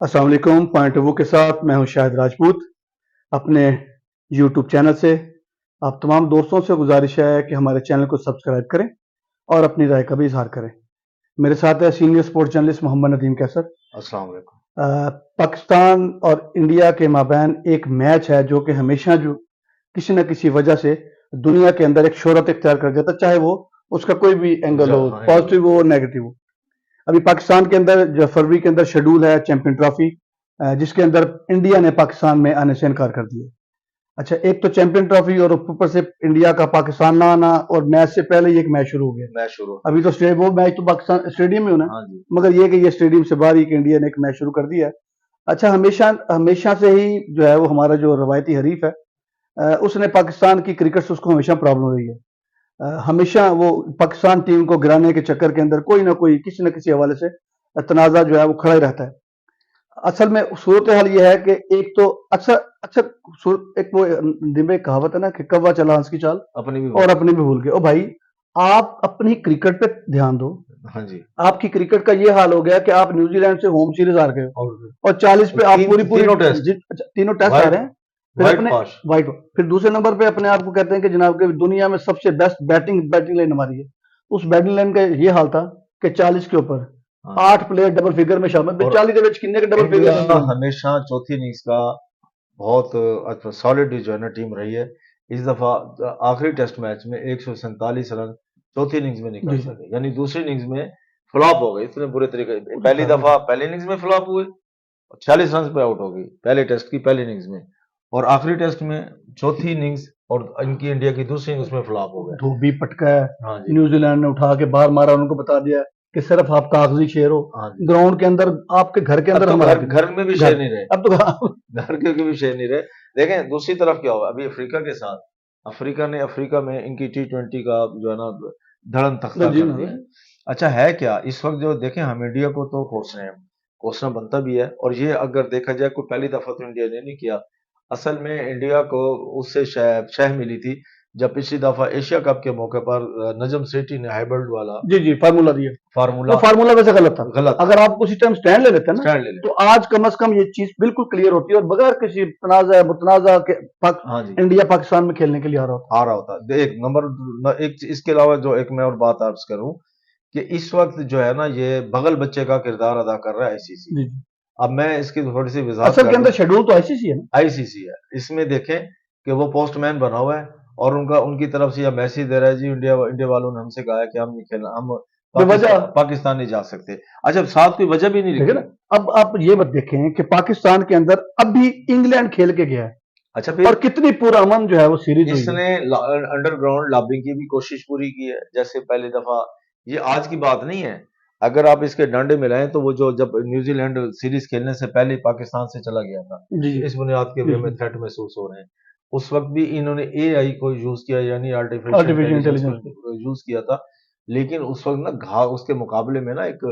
अस्सलाम वालेकुम। Point of view के साथ मैं हूं शाहिद राजपूत। अपने यूट्यूब चैनल से आप तमाम दोस्तों से गुजारिश है कि हमारे चैनल को सब्सक्राइब करें और अपनी राय का भी इजहार करें। मेरे साथ है senior sports journalist Mohammad Nadeem Qaiser. अस्सलाम वालेकुम। पाकिस्तान और इंडिया के माबैन एक मैच है जो कि हमेशा जो किसी न किसी वजह से दुनिया के अंदर एक शोहरत इख्तियार कर जाता है, चाहे वो उसका कोई भी एंगल हो, पॉजिटिव हो नेगेटिव हो। अभी पाकिस्तान के अंदर जो फरवरी के अंदर शेड्यूल है चैंपियन ट्रॉफी, जिसके अंदर इंडिया ने पाकिस्तान में आने से इनकार कर दिया। अच्छा, एक तो चैंपियन ट्रॉफी और ऊपर से इंडिया का पाकिस्तान ना आना, और मैच से पहले ही एक मैच शुरू हो गया। अभी तो वो मैच तो पाकिस्तान स्टेडियम में होना, मगर ये कि ये स्टेडियम से बाहर ही कि इंडिया ने एक मैच शुरू कर दिया। अच्छा, हमेशा हमेशा से ही जो है वो हमारा जो रवायती हरीफ है, उसने पाकिस्तान की क्रिकेट से उसको हमेशा प्रॉब्लम रही है। हमेशा वो पाकिस्तान टीम को गिराने के चक्कर के अंदर कोई ना कोई किसी न किसी हवाले से तनाज़ा जो है वो खड़ा ही रहता है। असल में सूरत हाल ये है कि एक तो एक वो में कहावत है ना कि कौवा चला हंस की चाल अपनी भी और अपनी भी भूल गए। ओ भाई, आप अपनी क्रिकेट पे ध्यान दो। हाँ जी। आपकी क्रिकेट का ये हाल हो गया कि आप न्यूजीलैंड से होम सीरीज हार गए और 40 पे आप पूरी तीनों टेस्ट आ रहे हैं, फिर अपने वाइट। फिर दूसरे नंबर पे अपने आप को कहते हैं कि जनाब के दुनिया में सबसे बेस्ट बैटिंग लाइन हमारी है। उस बैटिंग लाइन का ये हाल था कि 40 के ऊपर 8 प्लेयर डबल फिगर में शामिल। 40 के ਵਿੱਚ कितने के डबल फिगर? हमेशा चौथी इनिंग्स का बहुत सॉलिड जो है ना टीम रही है। इस दफा आखिरी टेस्ट मैच में 147 रन चौथी इनिंग्स में निकल सके, यानी दूसरी इनिंग्स में फ्लॉप हो गई इतने बुरे तरीके। पहली दफा पहली इनिंग्स में फ्लॉप हुए, 40 रन पे आउट हो गई पहले टेस्ट की पहली इनिंग्स में, और आखिरी टेस्ट में चौथी इनिंग्स और इनकी इंडिया की दूसरी इनिंग्स में फ्लॉप हो गया। धोबी पटका है, न्यूजीलैंड ने उठा के बाहर मारा, उनको बता दिया कि सिर्फ आप कागजी शेर हो, ग्राउंड के अंदर आपके घर के अंदर हमारा घर में भी शेर नहीं रहे। अब तो घर के भी शेर नहीं रहे। देखें दूसरी तरफ क्या हुआ अभी अफ्रीका के साथ। अफ्रीका में इनकी T20 का जो है ना धड़न तख्ता कर दिया। अच्छा है क्या इस वक्त जो देखें, हम इंडिया को तो कोसना बनता भी है, और ये अगर देखा जाए कोई पहली दफा तो इंडिया ने नहीं किया। असल में इंडिया को उससे शह मिली थी जब पिछली दफा एशिया कप के मौके पर नजम सेठी ने हाइब्रिड वाला जी फार्मूला दिया। फार्मूला वैसे गलत था। अगर आप उसी टाइम स्टैंड ले लेते ना तो आज कम से कम ये चीज बिल्कुल क्लियर होती है और बगैर किसी मुतनाजा के इंडिया पाकिस्तान में खेलने के लिए आ रहा होता। एक नंबर एक इसके अलावा जो एक मैं और बात अर्ज करूं कि इस वक्त जो है ना ये बगल बच्चे का किरदार अदा कर रहा है आईसीसी। अब मैं इसकी थोड़ी सी वजाहत असल के अंदर शेड्यूल तो आईसीसी है ना। आईसीसी है। इसमें देखें कि वो पोस्टमैन बना हुआ है और उनकी तरफ से यह मैसेज दे रहा है जी इंडिया वालों ने हमसे कहा है कि हम नहीं खेलना, हम पाकिस्तान नहीं जा सकते। अच्छा, साथ कोई वजह भी नहीं लिखी ना। अब आप ये मत देखें कि पाकिस्तान के अंदर अभी इंग्लैंड खेल के गया है। अच्छा, फिर और कितनी पुरअमन जो है वो सीरीज इसने अंडरग्राउंड लॉबिंग की भी कोशिश पूरी की है जैसे पहली दफा। ये आज की बात नहीं है। अगर आप इसके डंडे मिलाएं तो वो जो जब न्यूजीलैंड सीरीज खेलने से पहले पाकिस्तान से चला गया था, इस बुनियाद के हमें थ्रेट महसूस हो रहे हैं। उस वक्त भी इन्होंने एआई को यूज किया, यानी आर्टिफिशियल इंटेलिजेंस यूज किया था। लेकिन उस वक्त ना उसके मुकाबले में ना एक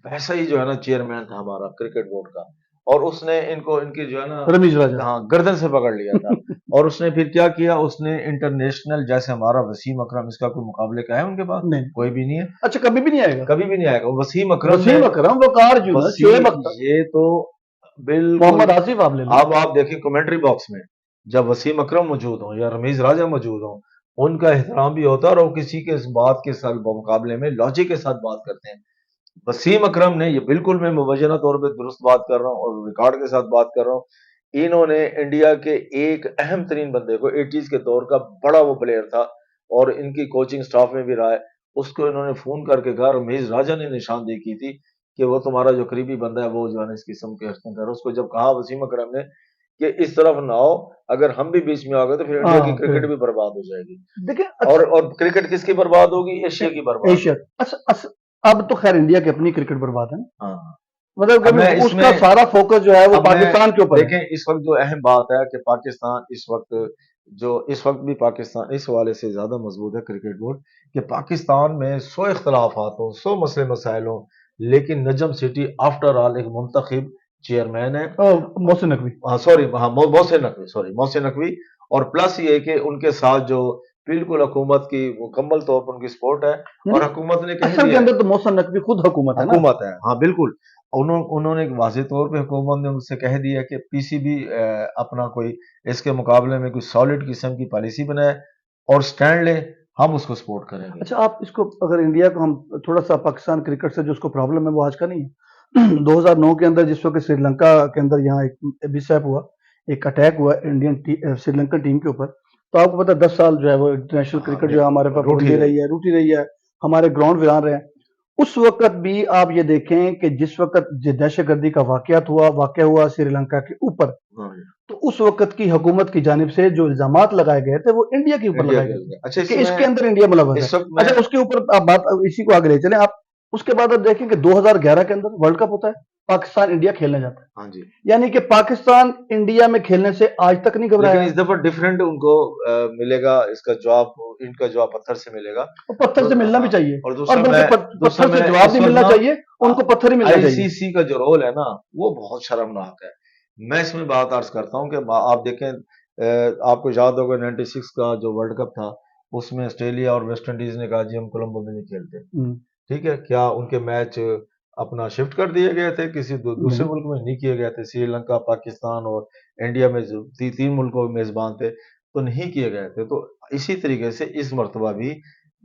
वैसा ही जो है ना चेयरमैन था हमारा क्रिकेट बोर्ड का, और उसने इनकी जो है ना रमीज राजा, हाँ, गर्दन से पकड़ लिया था। और उसने फिर क्या किया, उसने इंटरनेशनल जैसे हमारा वसीम अकरम, इसका कोई मुकाबले का है उनके पास? नहीं, कोई भी नहीं है। अच्छा, कभी भी नहीं आएगा, कभी भी नहीं आएगा। वसीम अकरम वकार ये तो बिल्कुल मोहम्मद आसिफ आप ले लो। अब आप देखिए कमेंट्री बॉक्स में जब वसीम अकरम मौजूद हो या रमीज राजा मौजूद हो, उनका एहतराम भी होता है और वो किसी के इस बात के साथ मुकाबले में लॉजिक के साथ बात करते हैं। वसीम अकरम ने, ये बिल्कुल मैं मुबैना तौर पे दुरुस्त बात कर रहा हूँ और रिकॉर्ड के साथ बात कर रहा हूँ, इन्होंने इंडिया के एक अहम तरीन बंदे को 80s के दौर का बड़ा वो प्लेयर था और इनकी कोचिंग स्टाफ में भी रहा है, उसको इन्होंने फोन करके कहा, रमीज राजा ने निशानदेही की थी कि वो तुम्हारा जो करीबी बंदा है वो जो है इस किस्म के हरकतें कर। उसको जब कहा वसीम अकरम ने कि इस तरफ ना आओ, अगर हम भी बीच में आ गए तो फिर इंडिया की क्रिकेट भी बर्बाद हो जाएगी। देखिए और क्रिकेट किसकी बर्बाद होगी? एशिया की बर्बाद। अब तो खैर इंडिया की अपनी क्रिकेट बर्बाद है ना। मतलब उसका सारा फोकस जो है वो पाकिस्तान के ऊपर है। देखें इस वक्त जो अहम बात है कि पाकिस्तान इस वक्त भी पाकिस्तान इस हवाले से ज्यादा मजबूत है क्रिकेट बोर्ड कि पाकिस्तान में 100 इख्तलाफात हो, 100 मसले मसाइल हो, लेकिन नजम सिटी आफ्टर ऑल एक मुंतखब चेयरमैन है, मोहसिन नकवी। मोहसिन नकवी। और प्लस ये कि उनके साथ जो बिल्कुल हुकूमत की मुकम्मल तौर पर उनकी सपोर्ट है, और हुकूमत ने कह असल के दिया है, अंदर तो मोहसिन नकवी खुद हुकूमत है ना। हुकूमत है, हाँ बिल्कुल। उन्होंने एक वाज़ेह तौर पे हुकूमत ने उनसे कह दिया कि पीसीबी अपना कोई इसके मुकाबले में कोई सॉलिड किस्म की पॉलिसी बनाए और स्टैंड ले, हम उसको सपोर्ट करेंगे। अच्छा, आप इसको अगर इंडिया को हम थोड़ा सा पाकिस्तान क्रिकेट से जो उसको प्रॉब्लम है वो आज का नहीं है। 2009 के अंदर जिस वक्त श्रीलंका के अंदर यहाँ एक मिसहैप हुआ, एक अटैक हुआ श्रीलंकन टीम के ऊपर, तो आपको पता है 10 साल जो है वो इंटरनेशनल हाँ, क्रिकेट जो है हमारे पास रूठी रूठी रही है, हमारे ग्राउंड वीरान रहे हैं। उस वक्त भी आप ये देखें कि जिस वक्त दहशतगर्दी का वाकया हुआ श्रीलंका के ऊपर, हाँ, तो उस वक्त की हुकूमत की जानिब से जो इल्जामात लगाए गए थे वो इंडिया के ऊपर इंडिया लगाए के गए थे लिए। अच्छा, कि इसके अंदर इंडिया मुलव्वस इस है। वक्त मैं अच्छा, उसके ऊपर आप बात इसी को आगे ले चलें आप। उसके बाद आप देखें कि 2011 के अंदर वर्ल्ड कप होता है, पाकिस्तान इंडिया खेलने जाता है, हाँ जी, यानी कि पाकिस्तान इंडिया में खेलने से आज तक नहीं लेकिन घबराया। इस दफा डिफरेंट उनको मिलेगा, इसका जवाब, इनका जवाब पत्थर से मिलेगा। और पत्थर से मिलना भी हाँ, चाहिए, और और बल्कि पत्थर से जवाब नहीं मिलना चाहिए, उनको पत्थर ही मिलना चाहिए। आईसीसी का जो रोल है ना, वो बहुत शर्मनाक है। मैं इसमें बात अर्ज करता हूँ कि आप देखें, आपको याद होगा 96 का जो वर्ल्ड कप था, उसमें ऑस्ट्रेलिया और वेस्ट इंडीज ने कहा जी हम कोलंबो में नहीं खेलते। ठीक है, क्या उनके मैच अपना शिफ्ट कर दिए गए थे किसी दूसरे मुल्क में? नहीं किए गए थे। श्रीलंका, पाकिस्तान और इंडिया में जो तीन मुल्कों में मेजबान थे, तो नहीं किए गए थे। तो इसी तरीके से इस मर्तबा भी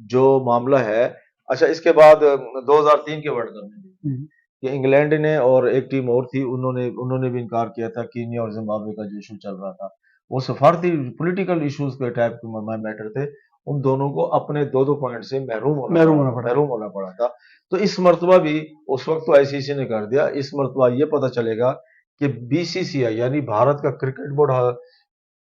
जो मामला है। अच्छा, इसके बाद 2003 के वर्ल्ड कप में भी कि इंग्लैंड ने और एक टीम और थी, उन्होंने भी इनकार किया था। कीनिया और जिम्बाब्वे का जो इशू चल रहा था, वो सफारती पॉलिटिकल इश्यूज के टाइप के मैटर थे। उन दोनों को अपने 2-2 पॉइंट से महरूम होना पड़ा था। तो इस मर्तबा भी उस वक्त तो आईसीसी ने कर दिया, इस मर्तबा ये पता चलेगा कि बीसीसीआई यानी भारत का क्रिकेट बोर्ड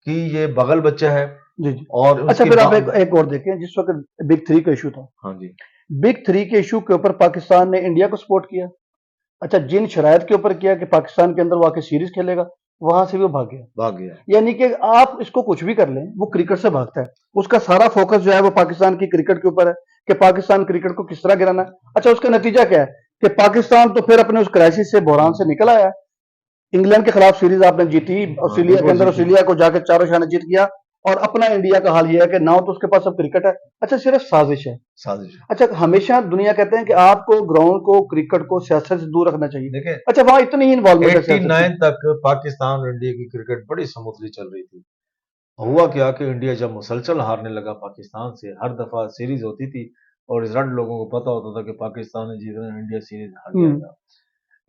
की ये बगल बच्चा है। जी जी। और अच्छा, फिर आप एक और देखें, जिस वक्त बिग 3 का इशू था, हाँ जी, बिग 3 के इशू के ऊपर पाकिस्तान ने इंडिया को सपोर्ट किया। अच्छा, जिन शराइत के ऊपर किया कि पाकिस्तान के अंदर वो आके सीरीज खेलेगा, वहां से भी वो भाग गया। यानी कि आप इसको कुछ भी कर लें, वो क्रिकेट से भागता है। उसका सारा फोकस जो है वो पाकिस्तान की क्रिकेट के ऊपर है कि पाकिस्तान क्रिकेट को किस तरह गिराना है। अच्छा, उसका नतीजा क्या है कि पाकिस्तान तो फिर अपने उस क्राइसिस से, बहरान से निकल आया। इंग्लैंड के खिलाफ सीरीज आपने जीती, ऑस्ट्रेलिया के अंदर ऑस्ट्रेलिया को जाकर 4 शॉट जीत गया, और अपना इंडिया का हाल ये है कि ना तो उसके पास अब क्रिकेट है। अच्छा, सिर्फ साजिश है। अच्छा, हमेशा दुनिया कहते हैं कि आपको ग्राउंड को, क्रिकेट को सियासत से दूर रखना चाहिए। देखिए, अच्छा, वहां इतनी ही इन्वॉल्वमेंट है। 89 तक पाकिस्तान और इंडिया की क्रिकेट बड़ी स्मूथली चल रही थी। हुआ क्या कि इंडिया जब मुसलसल हारने लगा पाकिस्तान से, हर दफा सीरीज होती थी और रिजल्ट लोगों को पता होता था कि पाकिस्तान ने जीतना, इंडिया सीरीज हार जाएगा।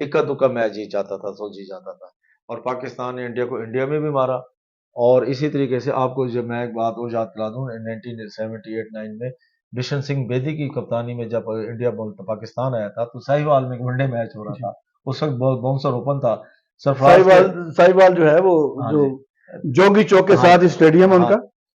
इक्का दुक्का मैच जीत जाता था, तो जीत जाता था। और पाकिस्तान ने इंडिया को इंडिया में भी मारा। और इसी तरीके से आपको जब मैं एक बात और याद दिला दूं, 1978-9 में बिशन सिंह बेदी की कप्तानी में जब इंडिया पाकिस्तान आया था, तो साहिवाल में एक वनडे मैच हो रहा था। उस वक्त बाउंसर ओपन था। साहिवाल जो है वो जो जोगी चौक के साथ स्टेडियम है उनका,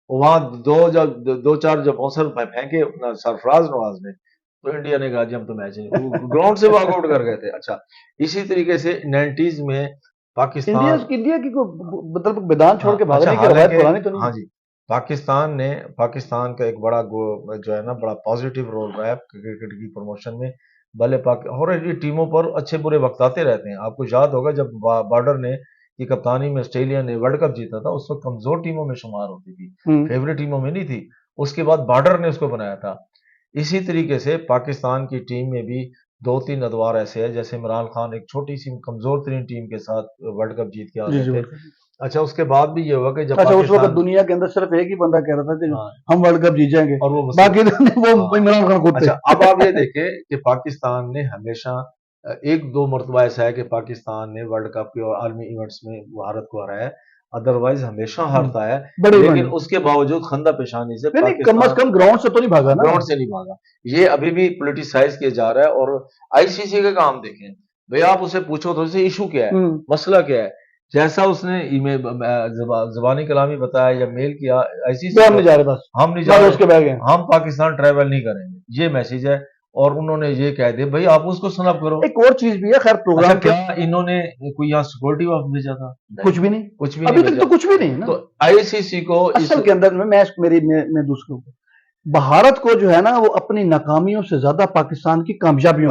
वहां दो चार जब बाउंसर फेंके सरफराज नवाज ने, तो इंडिया ने कहा जी हम तो मैच नहीं, ग्राउंड से वॉकआउट कर गए थे। अच्छा, इसी तरीके से 90s में पाकिस्तान, इंडिया की मतलब मैदान छोड़ के भागने की रवायत पुरानी तो नहीं। हाँ जी, पाकिस्तान का एक बड़ा जो है ना, बड़ा पॉजिटिव रोल रहा है क्रिकेट की प्रमोशन में। भले और ये टीमों पर अच्छे बुरे वक्त आते रहते हैं। आपको याद होगा जब बॉर्डर ने की कप्तानी में ऑस्ट्रेलिया ने वर्ल्ड कप जीता था, उस वक्त कमजोर टीमों में शुमार होती थी, फेवरेट टीमों में नहीं थी। उसके बाद बॉर्डर ने उसको बनाया था। इसी तरीके से पाकिस्तान की टीम में भी 2-3 अदवार ऐसे हैं, जैसे इमरान खान एक छोटी सी कमजोर तरीन टीम के साथ वर्ल्ड कप जीत के आ गए थे। अच्छा, उसके बाद भी ये हुआ कि जब उस वक्त दुनिया के अंदर सिर्फ एक ही बंदा कह रहा था कि हम वर्ल्ड कप जीत जाएंगे, और वो बाकी वो इमरान खान खुद थे। अच्छा, अब आप ये देखें कि पाकिस्तान ने हमेशा एक दो मरतबा ऐसा है कि पाकिस्तान ने वर्ल्ड कप के और आर्मी इवेंट्स में भारत को हराया है, अदरवाइज हमेशा हारता है। लेकिन उसके बावजूद खंदा पेशानी से कम अज कम ग्राउंड से तो नहीं भागा ना, ग्राउंड से नहीं भागा। ये अभी भी पोलिटिसाइज किया जा रहा है। और आईसीसी का काम देखें भाई, आप उसे पूछो तो उसे इशू क्या है, मसला क्या है। जैसा उसने ईमेल ज़बानी कलामी बताया या मेल किया, आईसीसी हम नहीं जा रहे, बस हम नहीं जा रहे, उसके बैग हैं, हम पाकिस्तान ट्रैवल नहीं करेंगे, ये मैसेज है। और उन्होंने ये कह दिया भाई आप उसको स्नैप करो। एक और चीज भी है, खैर प्रोग्राम अच्छा, क्या इन्होंने कोई यहाँ सिक्योरिटी ऑफ भेजा था? कुछ भी नहीं, अभी तक तो कुछ भी नहीं ना। तो आईसीसी को असल के अंदर में मैं दूसरों को, भारत को जो है ना, वो अपनी नाकामियों से ज्यादा पाकिस्तान की कामयाबियों,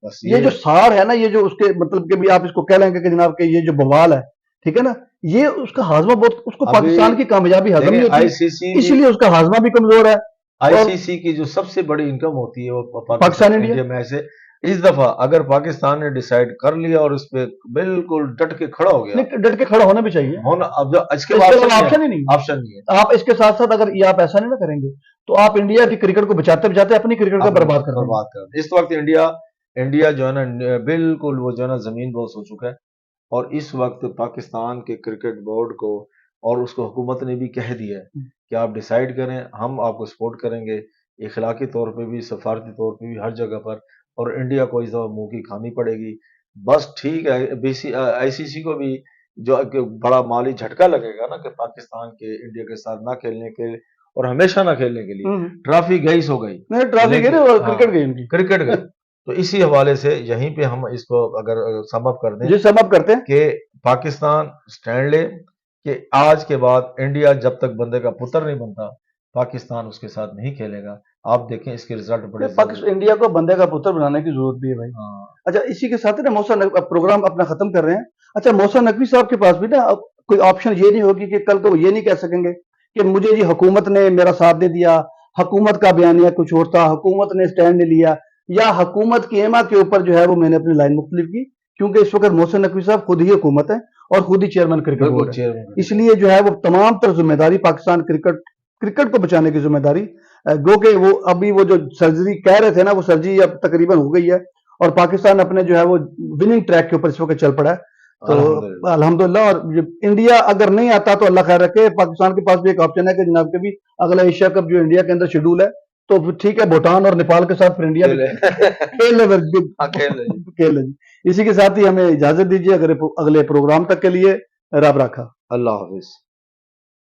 बस ये जो सार है ना, ये जो उसके मतलब के भी आप इसको कह लेंगे कि जनाब के ये जो बवाल है, ٹھیک ہے نا, یہ اس کا ہاضمہ بہت, اس کو ابھی پاکستان کی کامیابی ہضم نہیں دیکھیں ہوتی, ICC اس لیے اس کا ہاضمہ بھی کمزور ہے. اور ICC کی جو سب سے بڑی انکم ہوتی ہے وہ پاکستان پاکستان انڈیا انڈیا میں سے. اس دفعہ اگر پاکستان نے ڈیسائیڈ کر لیا اور اس پہ بالکل ڈٹ کے کھڑا ہو گیا ڈٹ کے کھڑا ہونا بھی چاہیے, ہونا, اب جو اس کے اس بعد کے آپشن ہی نہیں ہے. آپشن نہیں ہے. آپ اس کے ساتھ ساتھ اگر یہ آپ ایسا نہیں نہ کریں گے تو آپ انڈیا کی کرکٹ کو بچاتے بچاتے اپنی کرکٹ کا برباد کر دیں گے. برباد کر. اس وقت انڈیا جو ہے نا بالکل وہ جو ہے نا زمین بوس ہو چکا ہے. اور اس وقت پاکستان کے کرکٹ بورڈ کو اور اس کو حکومت نے بھی کہہ دیا ہے کہ آپ ڈیسائیڈ کریں, ہم آپ کو سپورٹ کریں گے اخلاقی طور پہ بھی, سفارتی طور پہ بھی, ہر جگہ پر. اور انڈیا کو اس دفعہ منہ کی کھانی پڑے گی. بس ٹھیک ہے, ICC کو بھی جو بڑا مالی جھٹکا لگے گا نا کہ پاکستان کے انڈیا کے ساتھ نہ کھیلنے کے اور ہمیشہ نہ کھیلنے کے لیے ٹرافی گئی سو گئی, نہیں ٹرافی گئی اور کرکٹ گئی ان کی, کرکٹ گئی. تو اسی حوالے سے یہیں پہ ہم اس کو اگر سم اپ کر دیں جی سب آپ کرتے ہیں کہ پاکستان سٹینڈ لے کہ آج کے بعد انڈیا جب تک بندے کا پتر نہیں بنتا پاکستان اس کے ساتھ نہیں کھیلے گا. آپ دیکھیں اس کے رزلٹ بڑے انڈیا کو بندے کا پتر بنانے کی ضرورت بھی ہے بھائی. اچھا اسی کے ساتھ نا موسیٰ پروگرام اپنا ختم کر رہے ہیں. اچھا موسیٰ نقوی صاحب کے پاس بھی نا کوئی آپشن یہ نہیں ہوگی کہ کل کو وہ یہ نہیں کہہ سکیں گے کہ مجھے جی حکومت نے میرا ساتھ نہیں دیا, حکومت کا بیانیہ کچھ اور تھا, حکومت نے سٹینڈ نہیں لیا, یا حکومت کی ایما کے اوپر جو ہے وہ میں نے اپنی لائن مختلف کی, کیونکہ اس وقت محسن نقوی صاحب خود ہی حکومت ہے اور خود ہی چیئرمین کرکٹ بورڈ ہے. اس لیے جو ہے وہ تمام تر ذمہ داری پاکستان کرکٹ کو بچانے کی ذمہ داری, گو کہ وہ ابھی وہ جو سرجری کہہ رہے تھے نا وہ سرجری اب تقریباً ہو گئی ہے اور پاکستان اپنے جو ہے وہ وننگ ٹریک کے اوپر اس وقت چل پڑا ہے. تو الحمدللہ. اور انڈیا اگر نہیں آتا تو اللہ خیر رکھے, پاکستان کے پاس بھی ایک آپشن ہے کہ جناب کے بھی اگلا ایشیا کپ جو انڈیا کے اندر شیڈول ہے تو ٹھیک ہے, بھوٹان اور نیپال کے ساتھ پھر انڈیا کھیل لے. اسی کے ساتھ ہی ہمیں اجازت دیجیے اگلے پروگرام تک کے لیے. رب رکھا. اللہ حافظ.